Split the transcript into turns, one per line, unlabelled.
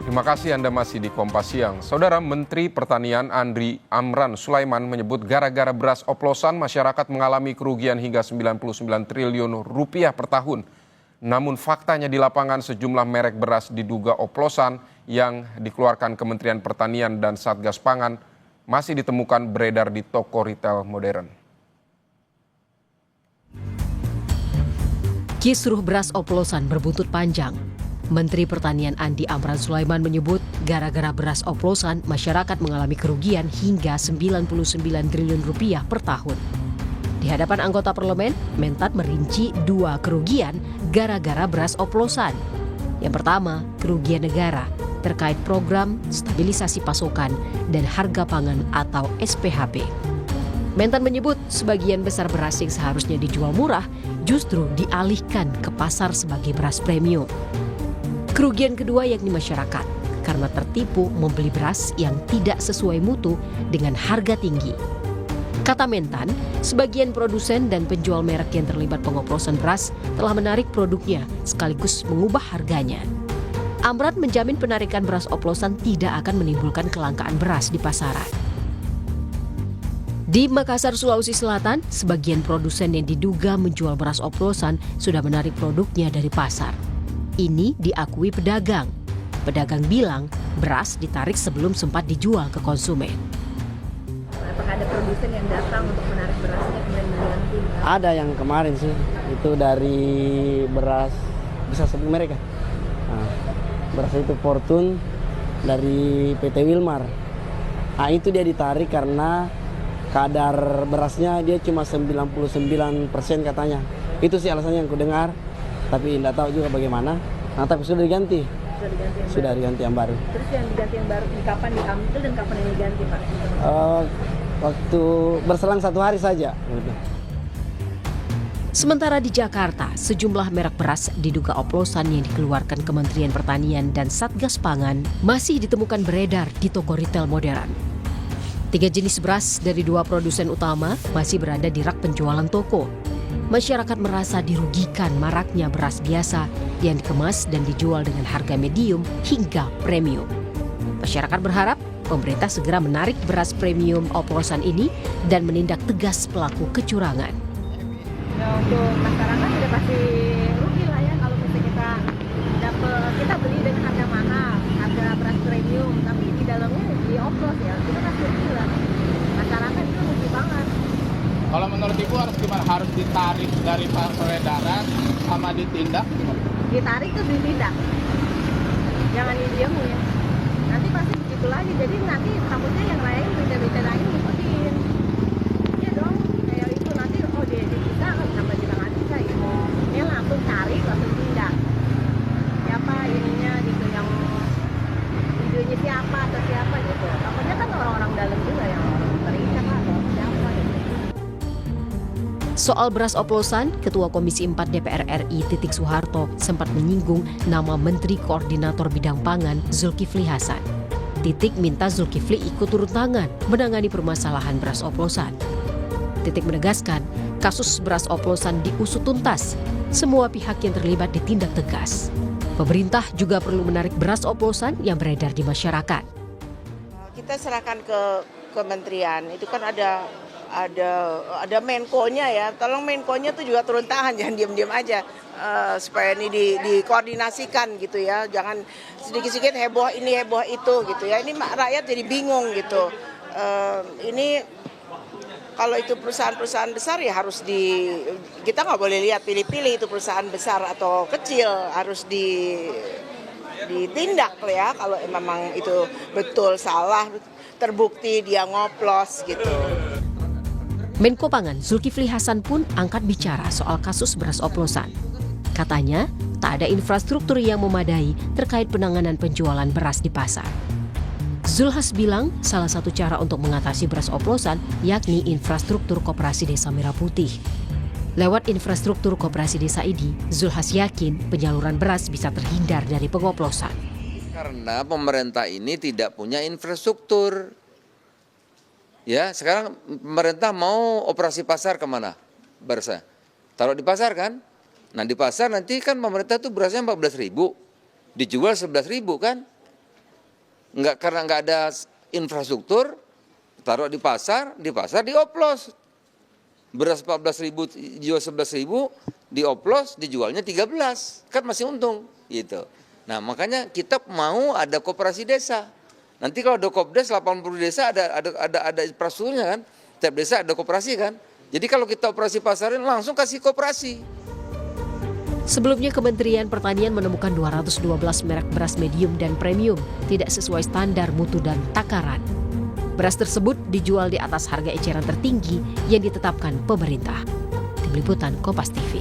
Terima kasih Anda masih di Kompas Siang. Saudara Menteri Pertanian Andri Amran Sulaiman menyebut gara-gara beras oplosan masyarakat mengalami kerugian hingga 99 triliun rupiah per tahun. Namun faktanya di lapangan sejumlah merek beras diduga oplosan yang dikeluarkan Kementerian Pertanian dan Satgas Pangan masih ditemukan beredar di toko retail modern.
Kisruh beras oplosan berbuntut panjang. Menteri Pertanian Andri Amran Sulaiman menyebut gara-gara beras oplosan masyarakat mengalami kerugian hingga 99 triliun rupiah per tahun. Di hadapan anggota parlemen, Mentat merinci 2 kerugian gara-gara beras oplosan. Yang pertama, kerugian negara terkait program stabilisasi pasokan dan harga pangan atau SPHP. Mentan menyebut sebagian besar beras yang seharusnya dijual murah justru dialihkan ke pasar sebagai beras premium. Kerugian kedua yakni masyarakat karena tertipu membeli beras yang tidak sesuai mutu dengan harga tinggi. Kata Mentan, sebagian produsen dan penjual merek yang terlibat pengoplosan beras telah menarik produknya sekaligus mengubah harganya. Amran menjamin penarikan beras oplosan tidak akan menimbulkan kelangkaan beras di pasaran. Di Makassar, Sulawesi Selatan, sebagian produsen yang diduga menjual beras oplosan sudah menarik produknya dari pasar. Ini diakui pedagang. Pedagang bilang beras ditarik sebelum sempat dijual ke konsumen.
Apakah ada produsen yang datang untuk menarik berasnya kemudian mengganti?
Ada yang kemarin sih, itu dari beras bisa sebut mereka. Nah, beras itu Fortune dari PT Wilmar. Nah, itu dia ditarik karena kadar berasnya dia cuma 99% katanya. Itu sih alasannya yang ku dengar. Tapi tidak tahu juga bagaimana. Nah, tapi sudah diganti. Sudah diganti yang baru.
Terus yang diganti yang baru, kapan diambil dan kapan ini diganti, Pak?
Waktu berselang 1 hari saja.
Sementara di Jakarta, sejumlah merek beras diduga oplosan yang dikeluarkan Kementerian Pertanian dan Satgas Pangan masih ditemukan beredar di toko retail modern. 3 jenis beras dari 2 produsen utama masih berada di rak penjualan toko. Masyarakat merasa dirugikan maraknya beras biasa yang dikemas dan dijual dengan harga medium hingga premium. Masyarakat berharap pemerintah segera menarik beras premium oplosan ini dan menindak tegas pelaku kecurangan.
Ya, untuk masyarakat sudah pasti rugi lah ya kalau misalnya kita beli dengan harga mahal, harga beras premium, tapi di dalamnya dioplos ya, kita pasti rugi lah. Masyarakat itu rugi banget.
Kalau menurut Ibu harus gimana? Harus ditarik dari peredaran sama ditindak?
Ditarik tuh ditindak. Jangan didiem ya. Nanti pasti begitu lagi. Jadi nanti takutnya yang lain, berita-berita lain ngikutin. Iya dong, kayak itu nanti dia bisa, kenapa kita nggak bisa ya. Dia langsung tarik, langsung tindak. Siapa ininya gitu, yang videonya siapa atau siapa gitu. Takutnya kan orang-orang dalam juga yang terikat lah atau siapa gitu.
Soal beras oplosan, Ketua Komisi 4 DPR RI Titik Soeharto sempat menyinggung nama Menteri Koordinator Bidang Pangan Zulkifli Hasan. Titik minta Zulkifli ikut turun tangan menangani permasalahan beras oplosan. Titik menegaskan kasus beras oplosan diusut tuntas. Semua pihak yang terlibat ditindak tegas. Pemerintah juga perlu menarik beras oplosan yang beredar di masyarakat.
Kita serahkan ke kementerian, itu kan ada Menko-nya ya, tolong Menko-nya tuh juga turun tangan, jangan diam-diam aja, supaya ini dikoordinasikan gitu ya, jangan sedikit-sedikit heboh ini heboh itu gitu ya, ini rakyat jadi bingung gitu. Ini kalau itu perusahaan-perusahaan besar ya harus kita nggak boleh lihat pilih-pilih itu perusahaan besar atau kecil, harus ditindak ya kalau memang itu betul salah, terbukti dia ngoplos gitu.
Menko Pangan Zulkifli Hasan pun angkat bicara soal kasus beras oplosan. Katanya, tak ada infrastruktur yang memadai terkait penanganan penjualan beras di pasar. Zulhas bilang salah satu cara untuk mengatasi beras oplosan yakni infrastruktur Koperasi Desa Merah Putih. Lewat infrastruktur Koperasi Desa ini, Zulhas yakin penyaluran beras bisa terhindar dari pengoplosan.
Karena pemerintah ini tidak punya infrastruktur. Ya, sekarang pemerintah mau operasi pasar kemana berasnya? Taruh di pasar kan? Nah di pasar nanti kan pemerintah tuh berasnya 14.000, dijual 11.000 kan? karena nggak ada infrastruktur, taruh di pasar dioplos. Beras 14.000 jual 11.000, dioplos dijualnya 13, kan masih untung gitu. Nah makanya kita mau ada koperasi desa. Nanti kalau ada kopdes 80 desa ada infrastrukturnya kan, tiap desa ada koperasi kan. Jadi kalau kita operasi pasarin langsung kasih koperasi.
Sebelumnya Kementerian Pertanian menemukan 212 merek beras medium dan premium tidak sesuai standar mutu dan takaran. Beras tersebut dijual di atas harga eceran tertinggi yang ditetapkan pemerintah. Tim Liputan Kompas TV.